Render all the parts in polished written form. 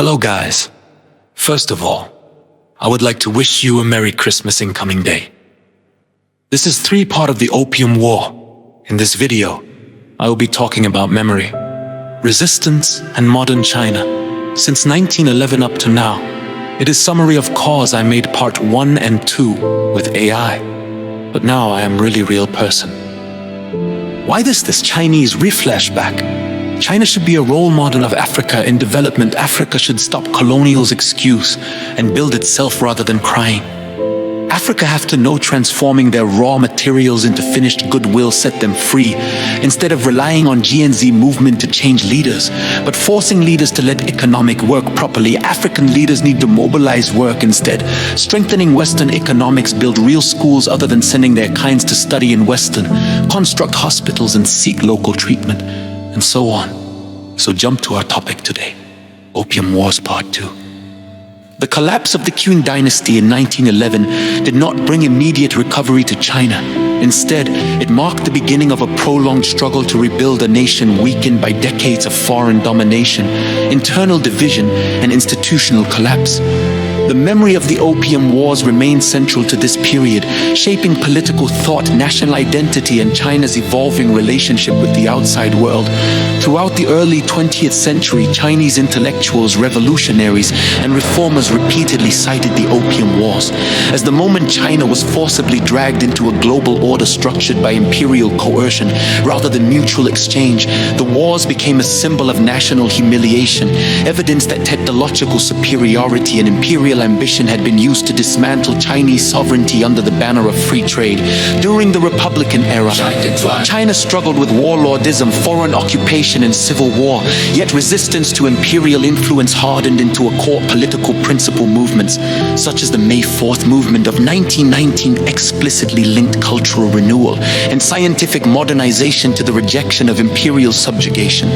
Hello guys. First of all, I would like to wish you a Merry Christmas incoming day. This is 3 part of the Opium War. In this video, I will be talking about memory, resistance, and modern China. Since 1911 up to now, it is summary of cause I made part 1 and 2 with AI. But now I am really real person. Why this Chinese reflashback? China should be a role model of Africa in development. Africa should stop colonial's excuse and build itself rather than crying. Africa have to know transforming their raw materials into finished goodwill set them free, instead of relying on Gen-Z movement to change leaders, but forcing leaders to let economic work properly. African leaders need to mobilize work instead, strengthening Western economics, build real schools other than sending their kinds to study in Western, construct hospitals and seek local treatment, and so on. So jump to our topic today, Opium Wars Part 2. The collapse of the Qing dynasty in 1911 did not bring immediate recovery to China. Instead, it marked the beginning of a prolonged struggle to rebuild a nation weakened by decades of foreign domination, internal division, and institutional collapse. The memory of the Opium Wars remains central to this period, shaping political thought, national identity, and China's evolving relationship with the outside world. Throughout the early 20th century, Chinese intellectuals, revolutionaries, and reformers repeatedly cited the Opium Wars as the moment China was forcibly dragged into a global order structured by imperial coercion rather than mutual exchange. The wars became a symbol of national humiliation, evidence that technological superiority and imperial ambition had been used to dismantle Chinese sovereignty under the banner of free trade. During the Republican era, China struggled with warlordism, foreign occupation, and civil war, yet resistance to imperial influence hardened into a core political principle. Movements such as the May 4th movement of 1919 explicitly linked cultural renewal and scientific modernization to the rejection of imperial subjugation.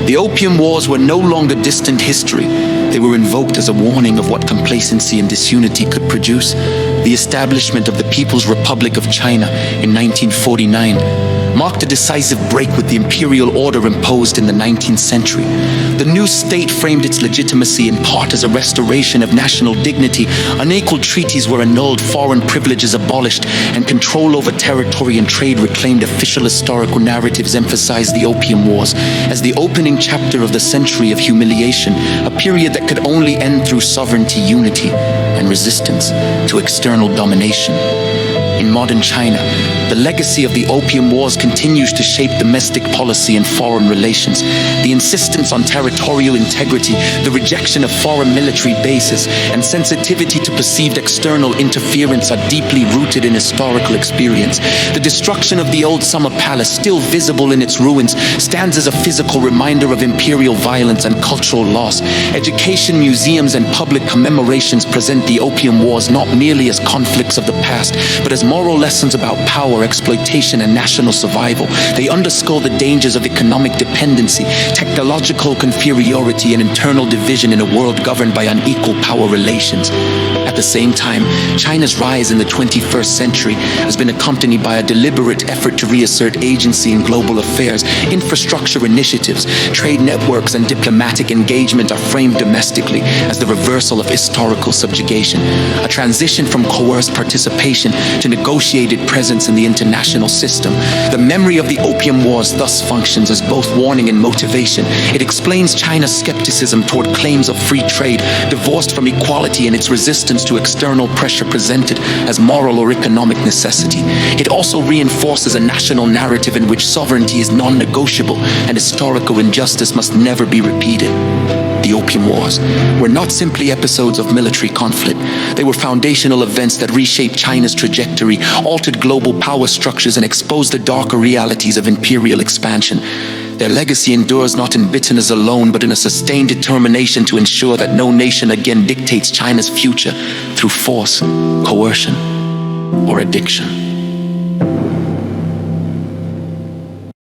The Opium Wars were no longer distant history. They were invoked as a warning of what complacency and disunity could produce. The establishment of the People's Republic of China in 1949 marked a decisive break with the imperial order imposed in the 19th century. The new state framed its legitimacy in part as a restoration of national dignity. Unequal treaties were annulled, foreign privileges abolished, and control over territory and trade reclaimed. Official historical narratives emphasized the Opium Wars as the opening chapter of the century of humiliation, a period that could only end through sovereignty, unity, and resistance to external domination. In modern China, the legacy of the Opium Wars continues to shape domestic policy and foreign relations. The insistence on territorial integrity, the rejection of foreign military bases, and sensitivity to perceived external interference are deeply rooted in historical experience. The destruction of the old summer palace, still visible in its ruins, stands as a physical reminder of imperial violence and cultural loss. Education, museums, and public commemorations present the Opium Wars not merely as conflicts of the past, but as moral lessons about power, exploitation, and national survival. They underscore the dangers of economic dependency, technological inferiority, and internal division in a world governed by unequal power relations. At the same time, China's rise in the 21st century has been accompanied by a deliberate effort to reassert agency in global affairs. Infrastructure initiatives, trade networks, and diplomatic engagement are framed domestically as the reversal of historical subjugation, a transition from coerced participation to negotiated presence in the international system. The memory of the Opium Wars thus functions as both warning and motivation. It explains China's skepticism toward claims of free trade, divorced from equality, and its resistance to external pressure presented as moral or economic necessity. It also reinforces a national narrative in which sovereignty is non-negotiable and historical injustice must never be repeated. The Opium Wars were not simply episodes of military conflict. They were foundational events that reshaped China's trajectory, altered global power structures, and exposed the darker realities of imperial expansion. Their legacy endures not in bitterness alone, but in a sustained determination to ensure that no nation again dictates China's future through force, coercion, or addiction.